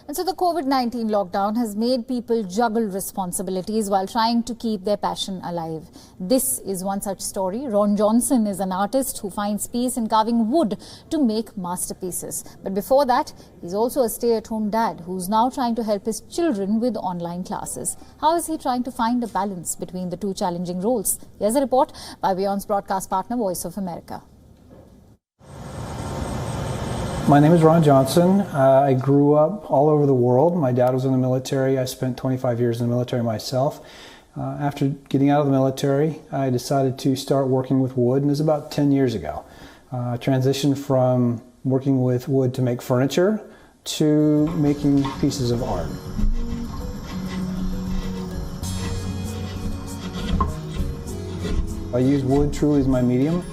And so the COVID-19 lockdown has made people juggle responsibilities while trying to keep their passion alive. This is one such story. Ron Johnson is an artist who finds peace in carving wood to make masterpieces. But before that, he's also a stay-at-home dad who's now trying to help his children with online classes. How is he trying to find a balance between the two challenging roles? Here's a report by WION's broadcast partner, Voice of America. My name is Ron Johnson. I grew up all over the world. My dad was in the military. I spent 25 years in the military myself. After getting out of the military, I decided to start working with wood, and it was about 10 years ago. I transitioned from working with wood to make furniture to making pieces of art. I use wood truly as my medium.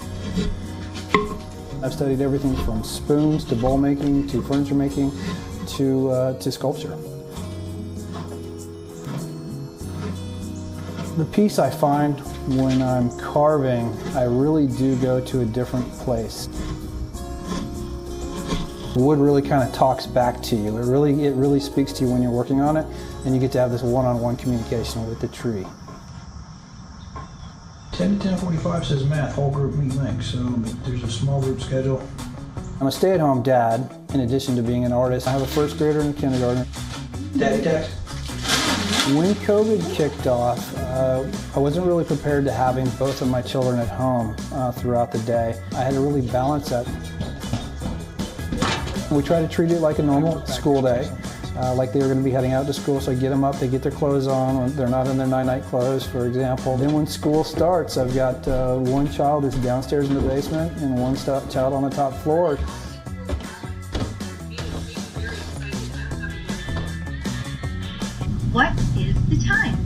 I've studied everything from spoons to bowl making to furniture making to sculpture. The peace I find when I'm carving, I really do go to a different place. Wood really kind of talks back to you. It really speaks to you when you're working on it, and you get to have this one-on-one communication with the tree. 10 to 10:45 says math, whole group meet link, so there's a small group schedule. I'm a stay-at-home dad, in addition to being an artist. I have a first grader and a kindergartner. Daddy text. When COVID kicked off, I wasn't really prepared to having both of my children at home throughout the day. I had to really balance that. We try to treat it like a normal school day. Like they were going to be heading out to school, so I get them up, they get their clothes on, they're not in their night-night clothes, for example. Then when school starts, I've got one child is downstairs in the basement and one child on the top floor. What is the time?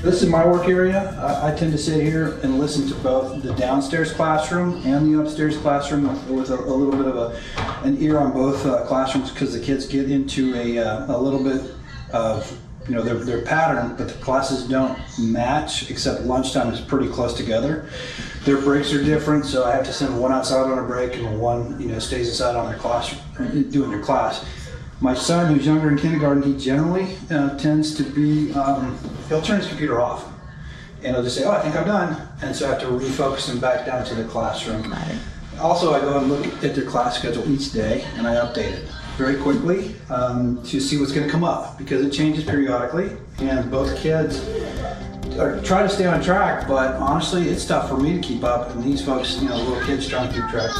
This is my work area. I tend to sit here and listen to both the downstairs classroom and the upstairs classroom with a little bit of an ear on both classrooms, because the kids get into a little bit of their pattern, but the classes don't match, except lunchtime is pretty close together. Their breaks are different, so I have to send one outside on a break and one stays inside on their classroom doing their class. My son, who's younger in kindergarten, he generally tends to be, he'll turn his computer off and he'll just say, oh, I think I'm done. And so I have to refocus him back down to the classroom. Also, I go and look at their class schedule each day and I update it very quickly to see what's going to come up, because it changes periodically. And both kids try to stay on track, but honestly, it's tough for me to keep up. And these folks, little kids trying to keep track.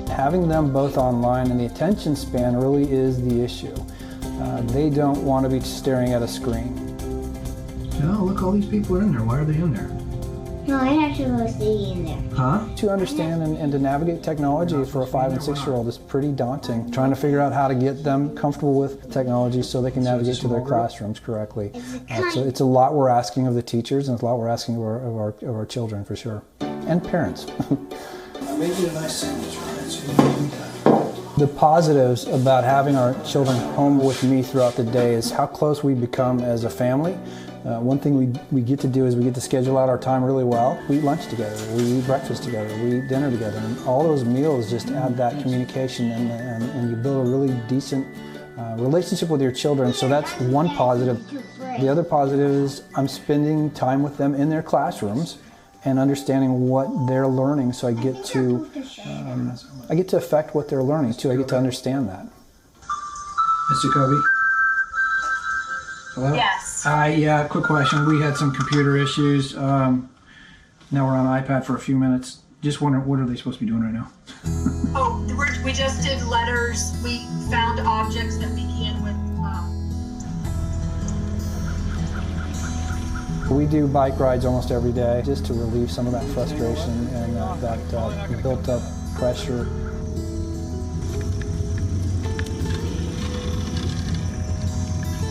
Having them both online and the attention span really is the issue. They don't want to be staring at a screen. No, look, all these people are in there. Why are they in there? No, I'm not supposed to be in there. Huh? To understand and to navigate technology for a 5- and 6-year-old is pretty daunting. Trying to figure out how to get them comfortable with technology so they can navigate to their classrooms correctly. It's a lot we're asking of the teachers, and it's a lot we're asking of our children, for sure. And parents. I made you a nice sandwich, right? The positives about having our children home with me throughout the day is how close we become as a family. One thing we get to do is we get to schedule out our time really well. We eat lunch together, we eat breakfast together, we eat dinner together, and all those meals just add that communication and you build a really decent relationship with your children. So that's one positive. The other positive is I'm spending time with them in their classrooms and understanding what they're learning, so I get to affect what they're learning too. I get to understand that. Mr. Kobe? Hello? Yes. Yeah, quick question. We had some computer issues. Now we're on iPad for a few minutes. Just wondering, what are they supposed to be doing right now? Oh, we just did letters. We found objects that begin with We do bike rides almost every day just to relieve some of that frustration and that built up pressure.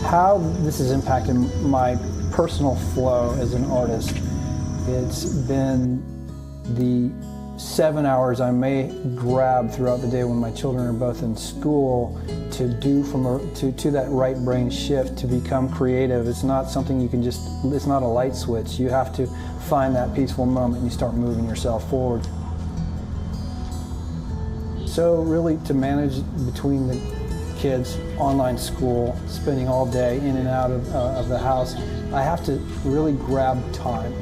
How this has impacted my personal flow as an artist, it's been the 7 hours I may grab throughout the day when my children are both in school to do to that right brain shift to become creative. It's not something you can just, it's not a light switch. You have to find that peaceful moment and you start moving yourself forward. So really to manage between the kids, online school, spending all day in and out of the house, I have to really grab time.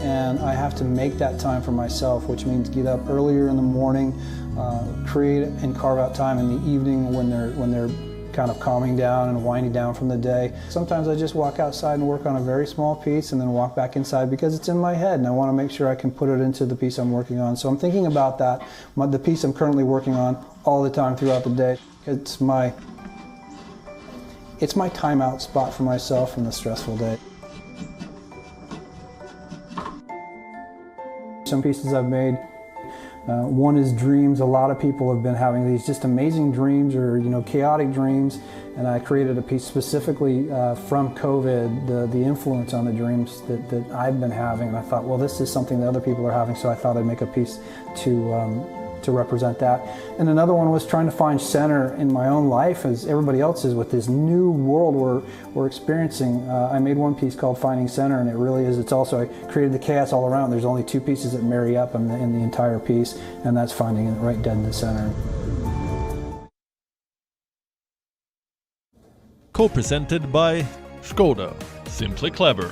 And I have to make that time for myself, which means get up earlier in the morning, create and carve out time in the evening when they're kind of calming down and winding down from the day. Sometimes I just walk outside and work on a very small piece and then walk back inside because it's in my head and I want to make sure I can put it into the piece I'm working on. So I'm thinking about that, the piece I'm currently working on all the time throughout the day. It's my timeout spot for myself from the stressful day. Some pieces I've made, one is dreams. A lot of people have been having these just amazing dreams or chaotic dreams, and I created a piece specifically from COVID, the influence on the dreams that I've been having, and I thought, well, this is something that other people are having, so I thought I'd make a piece to represent that. And another one was trying to find center in my own life as everybody else is with this new world we're experiencing. I made one piece called Finding Center, and it really is, it's also, I created the chaos all around. There's only two pieces that marry up in the entire piece, and that's finding it right dead in the center. Co-presented by Skoda. Simply clever.